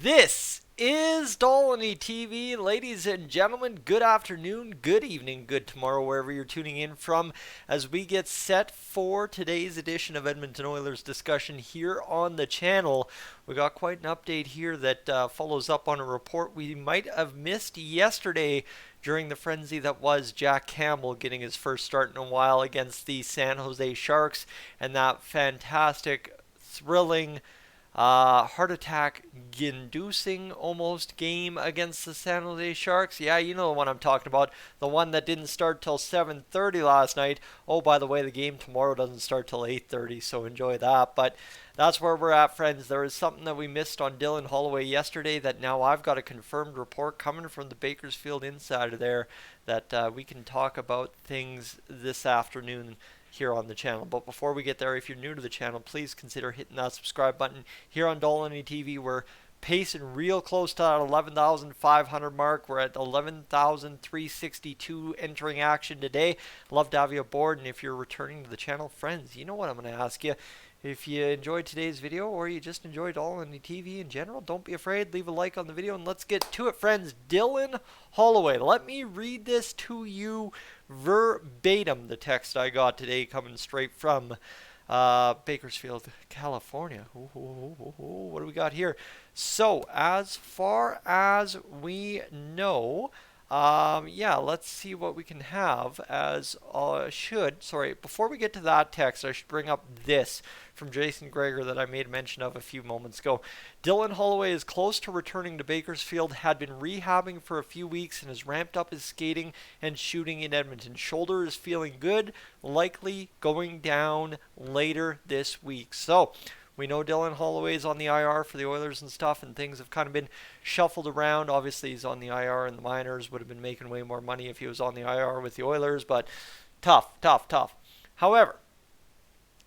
This is Dolany TV. Ladies and gentlemen, good afternoon, good evening, good tomorrow, wherever you're tuning in from, as we get set for today's edition of Edmonton Oilers discussion here on the channel. We got quite an update here that follows up on a report we might have missed yesterday during the frenzy that was Jack Campbell getting his first start in a while against the San Jose Sharks, and that fantastic, thrilling, heart attack inducing almost game against the San Jose Sharks. Yeah, you know the one I'm talking about. The one that didn't start till 7:30 last night. Oh, by the way, the game tomorrow doesn't start till 8:30, so enjoy that. But that's where we're at, friends. There is something that we missed on Dylan Holloway yesterday that now I've got a confirmed report coming from the Bakersfield Insider there that we can talk about things this afternoon here on the channel. But before we get there, if you're new to the channel, please consider hitting that subscribe button. Here on Dolany TV, we're pacing real close to that 11,500 mark. We're at 11,362 entering action today. Love to have you aboard, and if you're returning to the channel, friends, you know what I'm going to ask you. If you enjoyed today's video or you just enjoyed Dolany TV in general, don't be afraid. Leave a like on the video and let's get to it, friends. Dylan Holloway. Let me read this to you verbatim. The text I got today coming straight from Bakersfield, California. What do we got here? So, as far as we know, yeah, let's see what we can have as before we get to that text, I should bring up this from Jason Greger that I made mention of a few moments ago. Dylan Holloway is close to returning to Bakersfield, had been rehabbing for a few weeks, and has ramped up his skating and shooting in Edmonton. Shoulder is feeling good, likely going down later this week. So, we know Dylan Holloway is on the IR for the Oilers and stuff, and things have kind of been shuffled around. Obviously, he's on the IR, and the minors would have been making way more money if he was on the IR with the Oilers, but tough. However,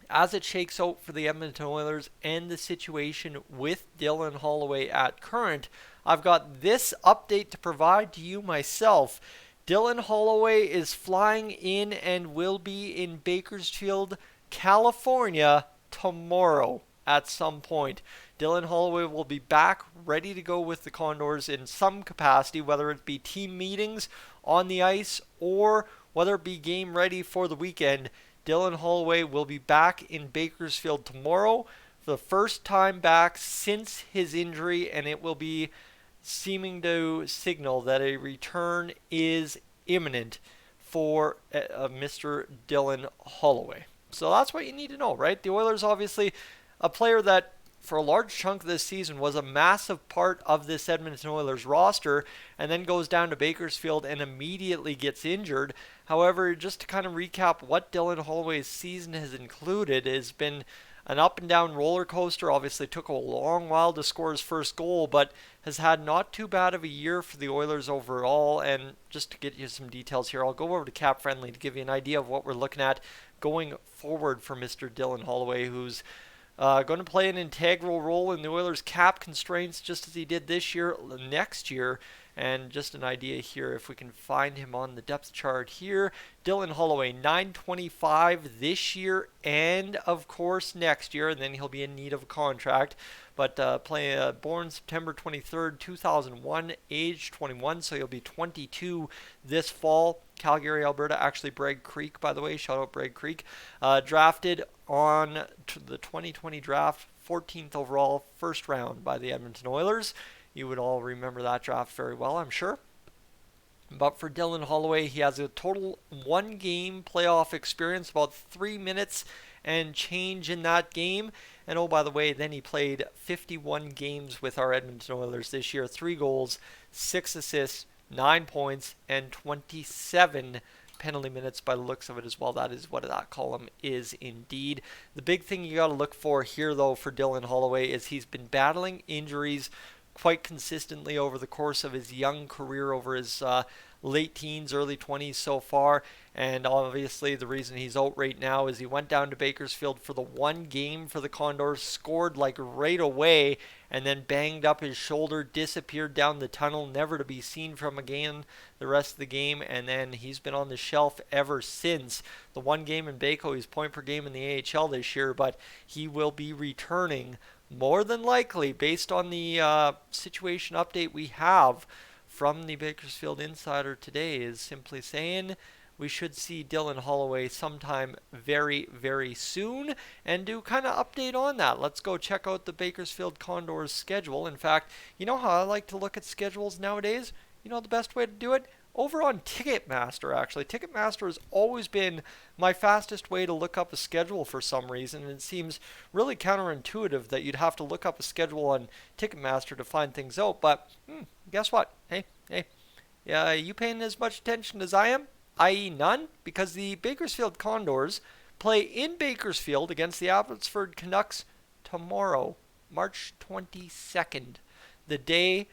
as it shakes out for the Edmonton Oilers and the situation with Dylan Holloway at current, I've got this update to provide to you myself. Dylan Holloway is flying in and will be in Bakersfield, California tomorrow. At some point, Dylan Holloway will be back ready to go with the Condors in some capacity, whether it be team meetings on the ice or whether it be game ready for the weekend. Dylan Holloway will be back in Bakersfield tomorrow for the first time back since his injury, and it will be seeming to signal that a return is imminent for Mr. Dylan Holloway. So that's what you need to know, right? The Oilers, obviously, a player that for a large chunk of this season was a massive part of this Edmonton Oilers roster, and then goes down to Bakersfield and immediately gets injured. However, just to kind of recap what Dylan Holloway's season has included, has been an up and down roller coaster. Obviously took a long while to score his first goal, but has had not too bad of a year for the Oilers overall. And just to get you some details here, I'll go over to Cap Friendly to give you an idea of what we're looking at going forward for Mr. Dylan Holloway, who's going to play an integral role in the Oilers' cap constraints just as he did this year, next year. And just an idea here, if we can find him on the depth chart here. Dylan Holloway, $925 this year and, of course, next year. And then he'll be in need of a contract. But born September 23rd, 2001, age 21, so he'll be 22 this fall. Calgary, Alberta, actually Bragg Creek, by the way. Shout out Bragg Creek. Drafted on the 2020 draft, 14th overall, first round by the Edmonton Oilers. You would all remember that draft very well, I'm sure. But for Dylan Holloway, he has a total one-game playoff experience, about 3 minutes and change in that game. And oh, by the way, then he played 51 games with our Edmonton Oilers this year. 3 goals, 6 assists, 9 points, and 27 penalty minutes by the looks of it as well. That is what that column is indeed. The big thing you got to look for here, though, for Dylan Holloway is he's been battling injuries quite consistently over the course of his young career, over his late teens, early 20s so far. And obviously the reason he's out right now is he went down to Bakersfield for the one game for the Condors, scored like right away, and then banged up his shoulder, disappeared down the tunnel, never to be seen from again the rest of the game. And then he's been on the shelf ever since. The one game in Baco, he's point per game in the AHL this year, but he will be returning more than likely, based on the situation update we have from the Bakersfield Insider today, is simply saying we should see Dylan Holloway sometime very, very soon, and do kind of update on that. Let's go check out the Bakersfield Condors schedule. In fact, you know how I like to look at schedules nowadays? You know the best way to do it? Over on Ticketmaster, actually. Ticketmaster has always been my fastest way to look up a schedule for some reason, and it seems really counterintuitive that you'd have to look up a schedule on Ticketmaster to find things out. But guess what? Hey, yeah, you paying as much attention as I am? I.e. none? Because the Bakersfield Condors play in Bakersfield against the Abbotsford Canucks tomorrow, March 22nd, the day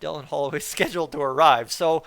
Dylan Holloway's scheduled to arrive. So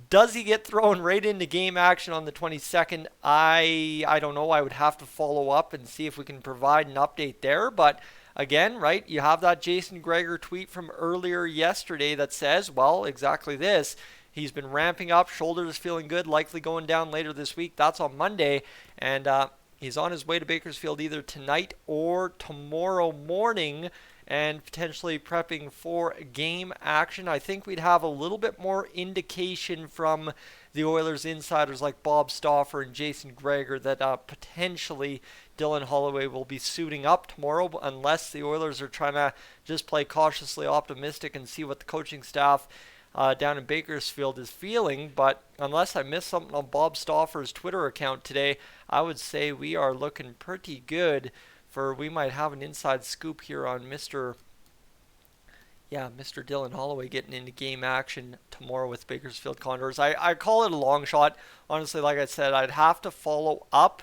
does he get thrown right into game action on the 22nd? I don't know. I would have to follow up and see if we can provide an update there. But again, right, you have that Jason Gregor tweet from earlier yesterday that says, well, exactly this. He's been ramping up, shoulders feeling good, likely going down later this week. That's on Monday. And he's on his way to Bakersfield either tonight or tomorrow morning, and potentially prepping for game action. I think we'd have a little bit more indication from the Oilers insiders like Bob Stauffer and Jason Gregor that potentially Dylan Holloway will be suiting up tomorrow, unless the Oilers are trying to just play cautiously optimistic and see what the coaching staff down in Bakersfield is feeling. But unless I missed something on Bob Stauffer's Twitter account today, I would say we are looking pretty good. For we might have an inside scoop here on Mr. Dylan Holloway getting into game action tomorrow with Bakersfield Condors. I call it a long shot. Honestly, like I said, I'd have to follow up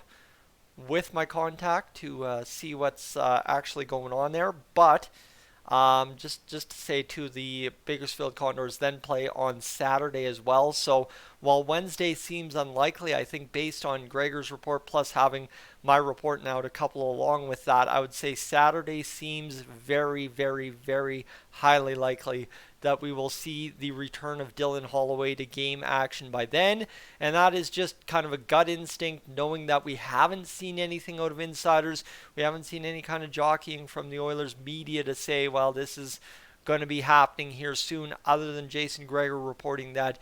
with my contact to see what's actually going on there. But just to say too, the Bakersfield Condors then play on Saturday as well. So while Wednesday seems unlikely, I think based on Gregor's report plus having my report now to couple along with that, I would say Saturday seems very, very, very highly likely that we will see the return of Dylan Holloway to game action by then. And that is just kind of a gut instinct, knowing that we haven't seen anything out of insiders. We haven't seen any kind of jockeying from the Oilers media to say, well, this is going to be happening here soon, other than Jason Gregor reporting that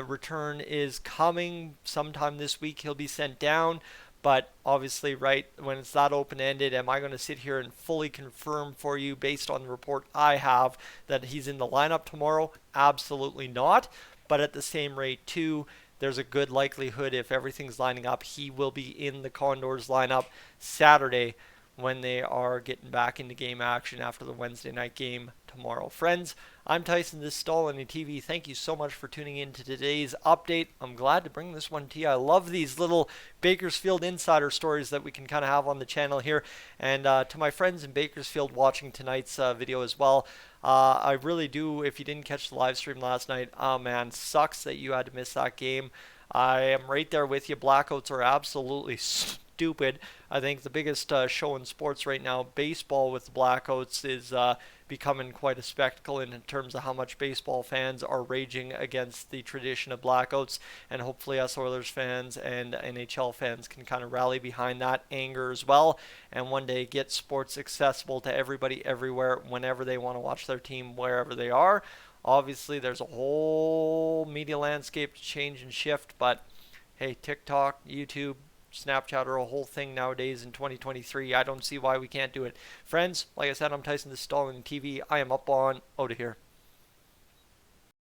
return is coming sometime this week. He'll be sent down. But obviously, right, when it's that open-ended, am I going to sit here and fully confirm for you based on the report I have that he's in the lineup tomorrow? Absolutely not. But at the same rate, too, there's a good likelihood if everything's lining up, he will be in the Condors lineup Saturday when they are getting back into game action after the Wednesday night game tomorrow. Friends, I'm Tyson, this is Stall TV. Thank you so much for tuning in to today's update. I'm glad to bring this one to you. I love these little Bakersfield insider stories that we can kind of have on the channel here. And to my friends in Bakersfield watching tonight's video as well, I really do, if you didn't catch the live stream last night, oh man, sucks that you had to miss that game. I am right there with you. Blackouts are absolutely stupid. I think the biggest show in sports right now, baseball with the blackouts, is becoming quite a spectacle in terms of how much baseball fans are raging against the tradition of blackouts. And hopefully us Oilers fans and NHL fans can kind of rally behind that anger as well, and one day get sports accessible to everybody everywhere whenever they want to watch their team wherever they are. Obviously, there's a whole media landscape to change and shift, but hey, TikTok, YouTube, Snapchat are a whole thing nowadays in 2023. I don't see why we can't do it. Friends, like I said, I'm Tyson, this is Stall TV. I am up on out of here.